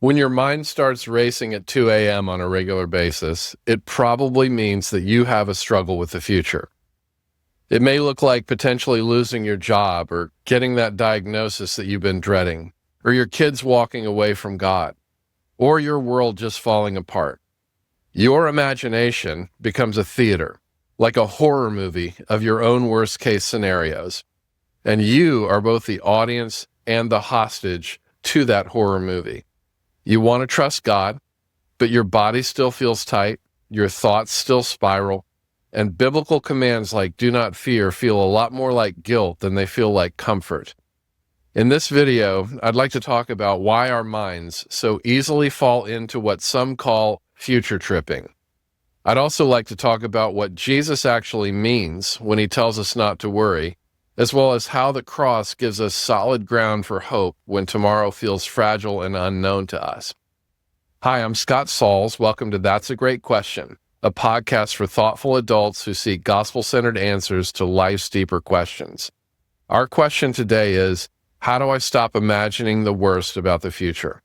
When your mind starts racing at 2 a.m. on a regular basis, it probably means that you have a struggle with the future. It may look like potentially losing your job or getting that diagnosis that you've been dreading, or your kids walking away from God, or your world just falling apart. Your imagination becomes a theater, like a horror movie of your own worst-case scenarios, and you are both the audience and the hostage to that horror movie. You want to trust God, but your body still feels tight, your thoughts still spiral, and biblical commands like do not fear feel a lot more like guilt than they feel like comfort. In this video, I'd like to talk about why our minds so easily fall into what some call future tripping. I'd also like to talk about what Jesus actually means when he tells us not to worry, as well as how the cross gives us solid ground for hope when tomorrow feels fragile and unknown to us. Hi, I'm Scott Sauls. Welcome to That's a Great Question, a podcast for thoughtful adults who seek gospel-centered answers to life's deeper questions. Our question today is, how do I stop imagining the worst about the future?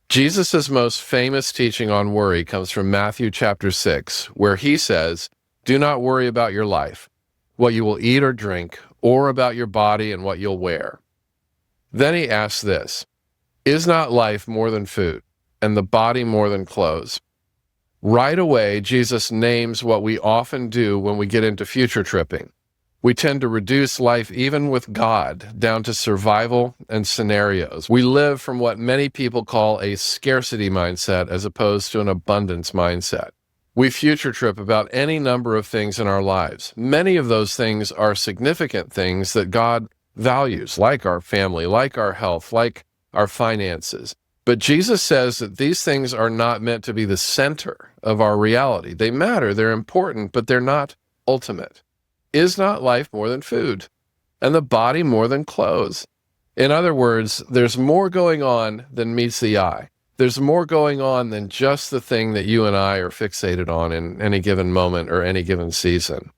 Jesus' most famous teaching on worry comes from Matthew chapter 6, where he says, "Do not worry about your life, what you will eat or drink, or about your body and what you'll wear." Then he asks this, "Is not life more than food, and the body more than clothes?" Right away, Jesus names what we often do when we get into future tripping. We tend to reduce life, even with God, down to survival and scenarios. We live from what many people call a scarcity mindset as opposed to an abundance mindset. We future trip about any number of things in our lives. Many of those things are significant things that God values, like our family, like our health, like our finances. But Jesus says that these things are not meant to be the center of our reality. They matter, they're important, but they're not ultimate. Is not life more than food, and the body more than clothes? In other words, there's more going on than meets the eye. There's more going on than just the thing that you and I are fixated on in any given moment or any given season.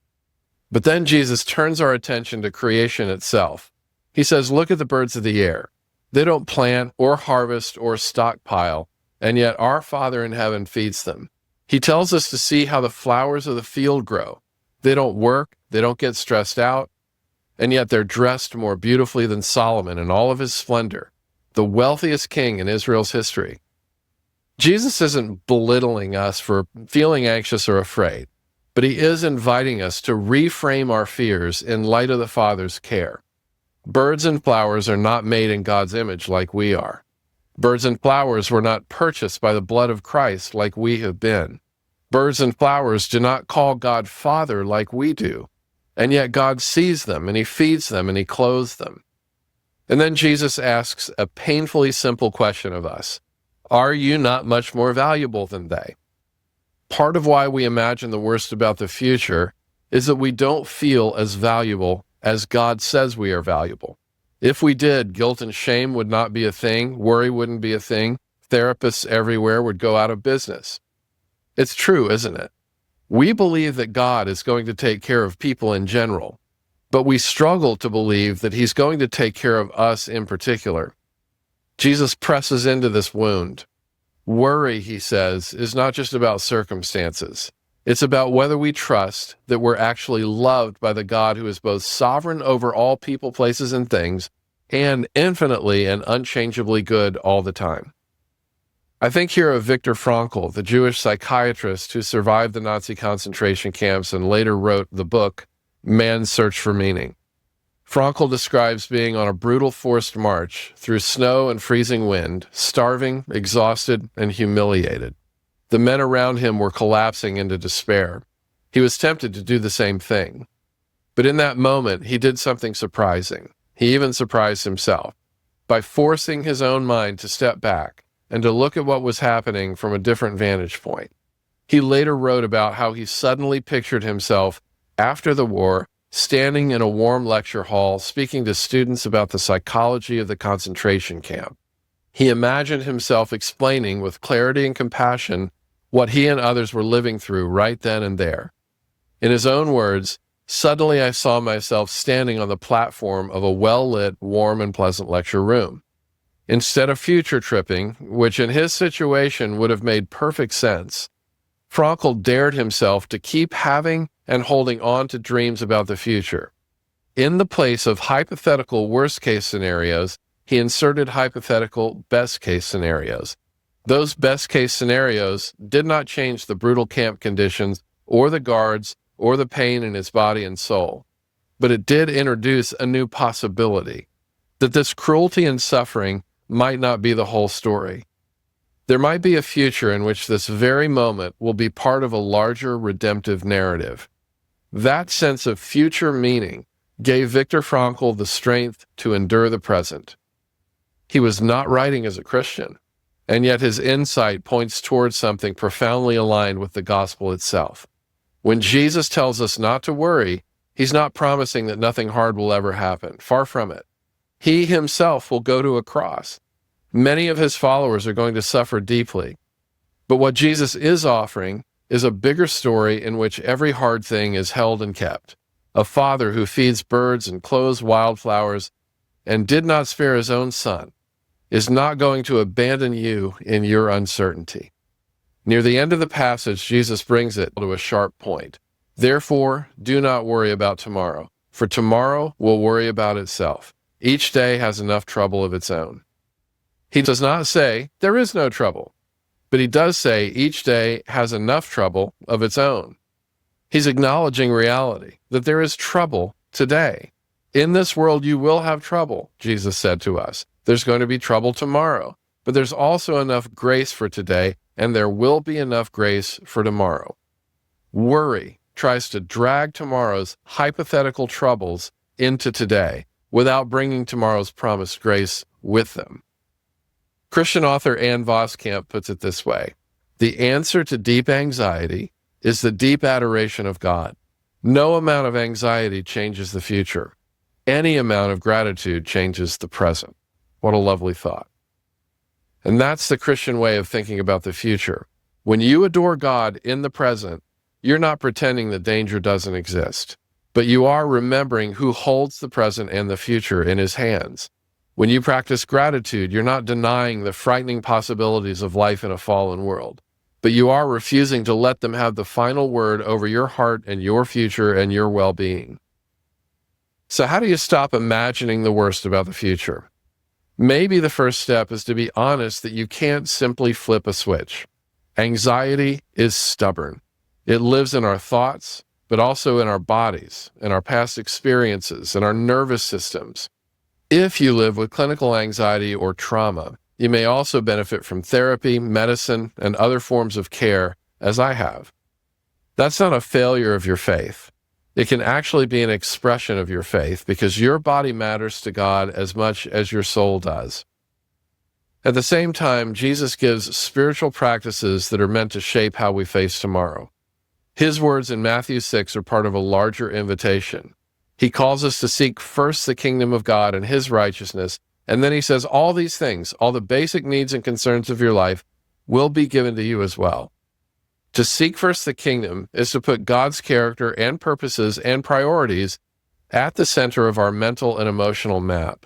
But then Jesus turns our attention to creation itself. He says, look at the birds of the air. They don't plant or harvest or stockpile, and yet our Father in heaven feeds them. He tells us to see how the flowers of the field grow. They don't work, they don't get stressed out, and yet they're dressed more beautifully than Solomon in all of his splendor, the wealthiest king in Israel's history. Jesus isn't belittling us for feeling anxious or afraid, but he is inviting us to reframe our fears in light of the Father's care. Birds and flowers are not made in God's image like we are. Birds and flowers were not purchased by the blood of Christ like we have been. Birds and flowers do not call God Father like we do, and yet God sees them and he feeds them and he clothes them. And then Jesus asks a painfully simple question of us. Are you not much more valuable than they? Part of why we imagine the worst about the future is that we don't feel as valuable as God says we are valuable. If we did, guilt and shame would not be a thing, worry wouldn't be a thing, therapists everywhere would go out of business. It's true, isn't it? We believe that God is going to take care of people in general, but we struggle to believe that he's going to take care of us in particular. Jesus presses into this wound. Worry, he says, is not just about circumstances. It's about whether we trust that we're actually loved by the God who is both sovereign over all people, places, and things, and infinitely and unchangeably good all the time. I think here of Viktor Frankl, the Jewish psychiatrist who survived the Nazi concentration camps and later wrote the book, Man's Search for Meaning. Frankl describes being on a brutal forced march through snow and freezing wind, starving, exhausted, and humiliated. The men around him were collapsing into despair. He was tempted to do the same thing. But in that moment, he did something surprising. He even surprised himself by forcing his own mind to step back and to look at what was happening from a different vantage point. He later wrote about how he suddenly pictured himself after the war standing in a warm lecture hall speaking to students about the psychology of the concentration camp. He imagined himself explaining with clarity and compassion what he and others were living through right then and there. In his own words, suddenly I saw myself standing on the platform of a well-lit, warm, and pleasant lecture room. Instead of future tripping, which in his situation would have made perfect sense, Frankl dared himself to keep having and holding on to dreams about the future. In the place of hypothetical worst-case scenarios, he inserted hypothetical best-case scenarios. Those best-case scenarios did not change the brutal camp conditions or the guards or the pain in his body and soul, but it did introduce a new possibility, that this cruelty and suffering might not be the whole story. There might be a future in which this very moment will be part of a larger redemptive narrative. That sense of future meaning gave Viktor Frankl the strength to endure the present. He was not writing as a Christian, and yet his insight points towards something profoundly aligned with the gospel itself. When Jesus tells us not to worry, he's not promising that nothing hard will ever happen. Far from it. He himself will go to a cross. Many of his followers are going to suffer deeply. But what Jesus is offering is a bigger story in which every hard thing is held and kept. A father who feeds birds and clothes wildflowers and did not spare his own son is not going to abandon you in your uncertainty. Near the end of the passage, Jesus brings it to a sharp point. Therefore, do not worry about tomorrow, for tomorrow will worry about itself. Each day has enough trouble of its own. He does not say, there is no trouble, but he does say each day has enough trouble of its own. He's acknowledging reality, that there is trouble today. In this world you will have trouble, Jesus said to us. There's going to be trouble tomorrow, but there's also enough grace for today, and there will be enough grace for tomorrow. Worry tries to drag tomorrow's hypothetical troubles into today without bringing tomorrow's promised grace with them. Christian author Ann Voskamp puts it this way: the answer to deep anxiety is the deep adoration of God. No amount of anxiety changes the future. Any amount of gratitude changes the present. What a lovely thought. And that's the Christian way of thinking about the future. When you adore God in the present, you're not pretending that danger doesn't exist, but you are remembering who holds the present and the future in his hands. When you practice gratitude, you're not denying the frightening possibilities of life in a fallen world, but you are refusing to let them have the final word over your heart and your future and your well-being. So how do you stop imagining the worst about the future? Maybe the first step is to be honest that you can't simply flip a switch. Anxiety is stubborn. It lives in our thoughts, but also in our bodies, in our past experiences, in our nervous systems. If you live with clinical anxiety or trauma, you may also benefit from therapy, medicine, and other forms of care, as I have. That's not a failure of your faith. It can actually be an expression of your faith because your body matters to God as much as your soul does. At the same time, Jesus gives spiritual practices that are meant to shape how we face tomorrow. His words in Matthew 6 are part of a larger invitation. He calls us to seek first the kingdom of God and his righteousness, and then he says all these things, all the basic needs and concerns of your life, will be given to you as well. To seek first the kingdom is to put God's character and purposes and priorities at the center of our mental and emotional map.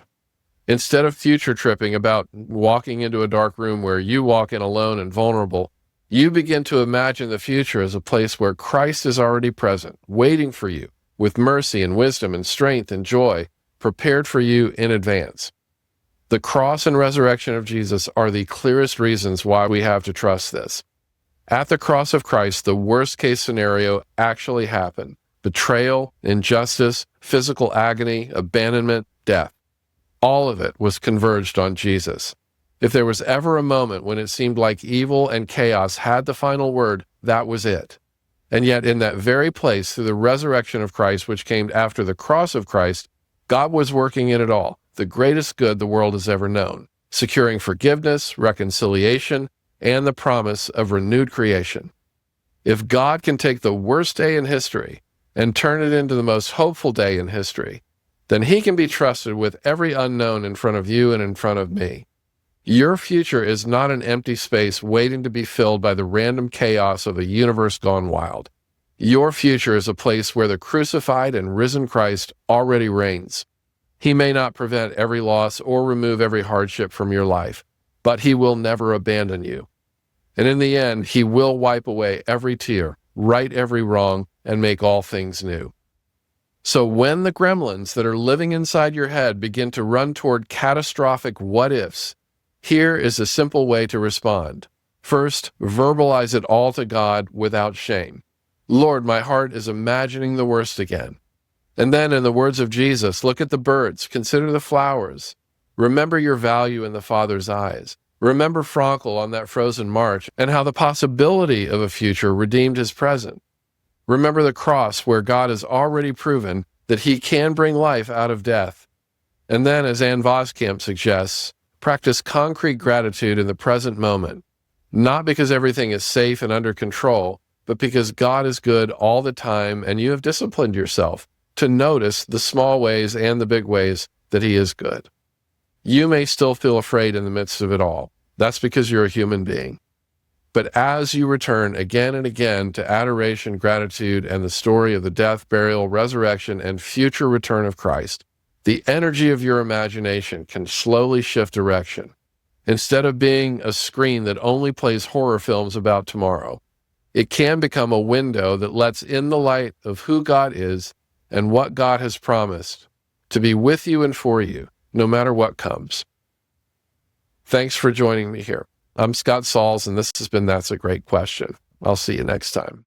Instead of future tripping about walking into a dark room where you walk in alone and vulnerable, you begin to imagine the future as a place where Christ is already present, waiting for you, with mercy and wisdom and strength and joy, prepared for you in advance. The cross and resurrection of Jesus are the clearest reasons why we have to trust this. At the cross of Christ, the worst-case scenario actually happened. Betrayal, injustice, physical agony, abandonment, death. All of it was converged on Jesus. If there was ever a moment when it seemed like evil and chaos had the final word, that was it. And yet in that very place, through the resurrection of Christ, which came after the cross of Christ, God was working in it all, the greatest good the world has ever known, securing forgiveness, reconciliation, and the promise of renewed creation. If God can take the worst day in history and turn it into the most hopeful day in history, then he can be trusted with every unknown in front of you and in front of me. Your future is not an empty space waiting to be filled by the random chaos of a universe gone wild. Your future is a place where the crucified and risen Christ already reigns. He may not prevent every loss or remove every hardship from your life, but he will never abandon you. And in the end, he will wipe away every tear, right every wrong, and make all things new. So when the gremlins that are living inside your head begin to run toward catastrophic what-ifs, here is a simple way to respond. First, verbalize it all to God without shame. Lord, my heart is imagining the worst again. And then, in the words of Jesus, look at the birds, consider the flowers. Remember your value in the Father's eyes. Remember Frankel on that frozen March and how the possibility of a future redeemed his present. Remember the cross where God has already proven that he can bring life out of death. And then, as Ann Voskamp suggests, practice concrete gratitude in the present moment, not because everything is safe and under control, but because God is good all the time and you have disciplined yourself to notice the small ways and the big ways that he is good. You may still feel afraid in the midst of it all. That's because you're a human being. But as you return again and again to adoration, gratitude, and the story of the death, burial, resurrection, and future return of Christ, the energy of your imagination can slowly shift direction. Instead of being a screen that only plays horror films about tomorrow, it can become a window that lets in the light of who God is and what God has promised to be with you and for you, no matter what comes. Thanks for joining me here. I'm Scott Sauls, and this has been That's a Great Question. I'll see you next time.